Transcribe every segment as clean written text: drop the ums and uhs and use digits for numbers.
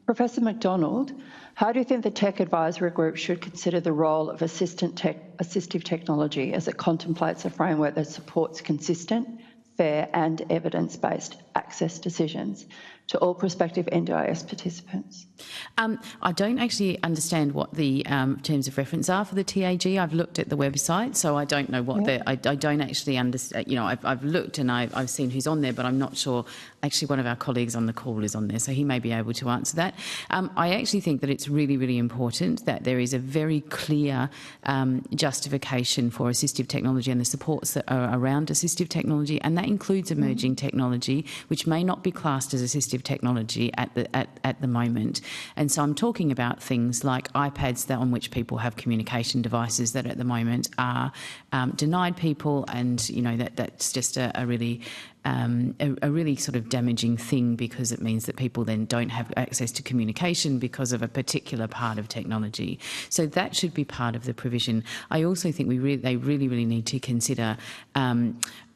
Professor McDonald, how do you think the Tech Advisory Group should consider the role of assistive technology as it contemplates a framework that supports consistent, fair and evidence-based access decisions to all prospective NDIS participants? I don't actually understand what the terms of reference are for the TAG. I've looked at the website, so I don't know what I don't actually understand. You know, I've looked and I've seen who's on there, but I'm not sure. Actually, one of our colleagues on the call is on there, so he may be able to answer that. I actually think that it's really, really important that there is a very clear justification for assistive technology and the supports that are around assistive technology, and that includes emerging technology, which may not be classed as assistive technology at the moment. And so I'm talking about things like iPads on which people have communication devices that at the moment are denied people, and you know that's just a really sort of damaging thing, because it means that people then don't have access to communication because of a particular part of technology. So that should be part of the provision. I also think they really need to consider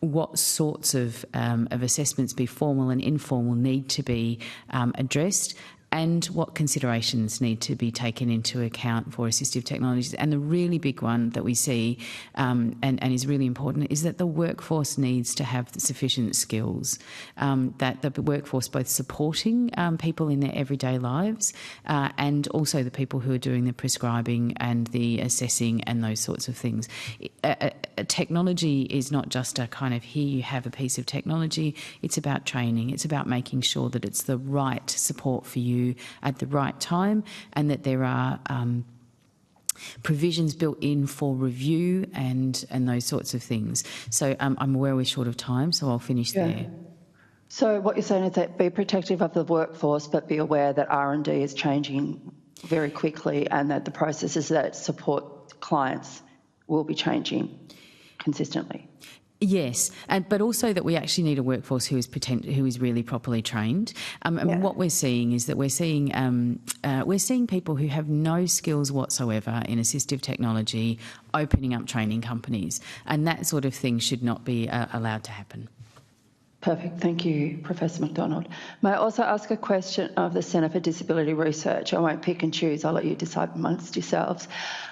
what sorts of assessments, be formal and informal, need to be addressed, and what considerations need to be taken into account for assistive technologies. And the really big one that we see and is really important is that the workforce needs to have sufficient skills, that the workforce both supporting people in their everyday lives and also the people who are doing the prescribing and the assessing and those sorts of things. Technology is not just a kind of, here you have a piece of technology. It's about training. It's about making sure that it's the right support for you at the right time, and that there are provisions built in for review and those sorts of things. So I'm aware we're short of time, so I'll finish there. So what you're saying is that be protective of the workforce, but be aware that R&D is changing very quickly, and that the processes that support clients will be changing consistently. Yes, but also that we actually need a workforce who is really properly trained. And what we're seeing is that we're seeing people who have no skills whatsoever in assistive technology opening up training companies, and that sort of thing should not be allowed to happen. Perfect. Thank you, Professor McDonald. May I also ask a question of the Centre for Disability Research? I won't pick and choose. I'll let you decide amongst yourselves.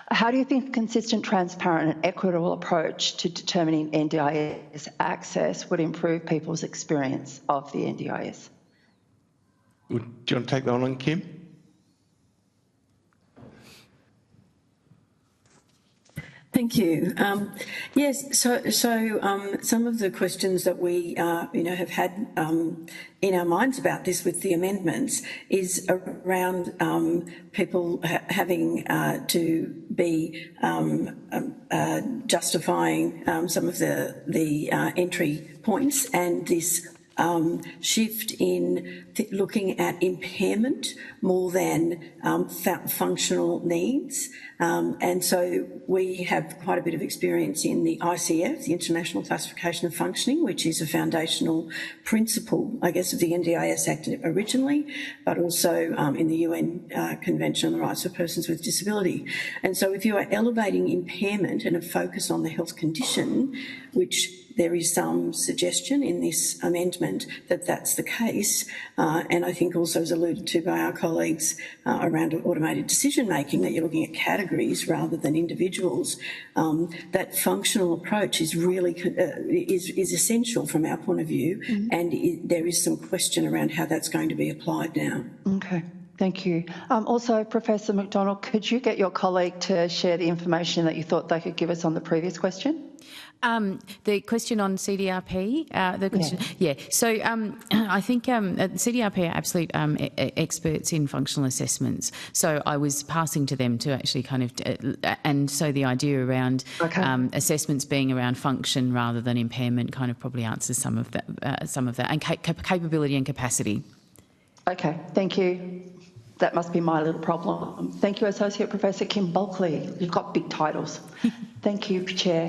How do you think a consistent, transparent and equitable approach to determining NDIS access would improve people's experience of the NDIS? Do you want to take that on, Kim? Thank you. Yes, so some of the questions that we have had in our minds about this with the amendments is around people having to be justifying some of the entry points, and this shift in looking at impairment more than functional needs. And so we have quite a bit of experience in the ICF, the International Classification of Functioning, which is a foundational principle, I guess, of the NDIS Act originally, but also in the UN Convention on the Rights of Persons with Disability. And so if you are elevating impairment and a focus on the health condition, which there is some suggestion in this amendment that that's the case, and I think also as alluded to by our colleagues around automated decision-making, that you're looking at categories rather than individuals. That functional approach is really is essential from our point of view, and there is some question around how that's going to be applied now. Okay. Thank you. Also, Professor McDonald, could you get your colleague to share the information that you thought they could give us on the previous question? The question on CDRP, So I think CDRP are absolute experts in functional assessments. So I was passing to them to actually kind of, and so the idea around assessments being around function rather than impairment kind of probably answers some of that, and capability and capacity. Okay, thank you. That must be my little problem. Thank you, Associate Professor Kim Bulkeley. You've got big titles. Thank you, Chair.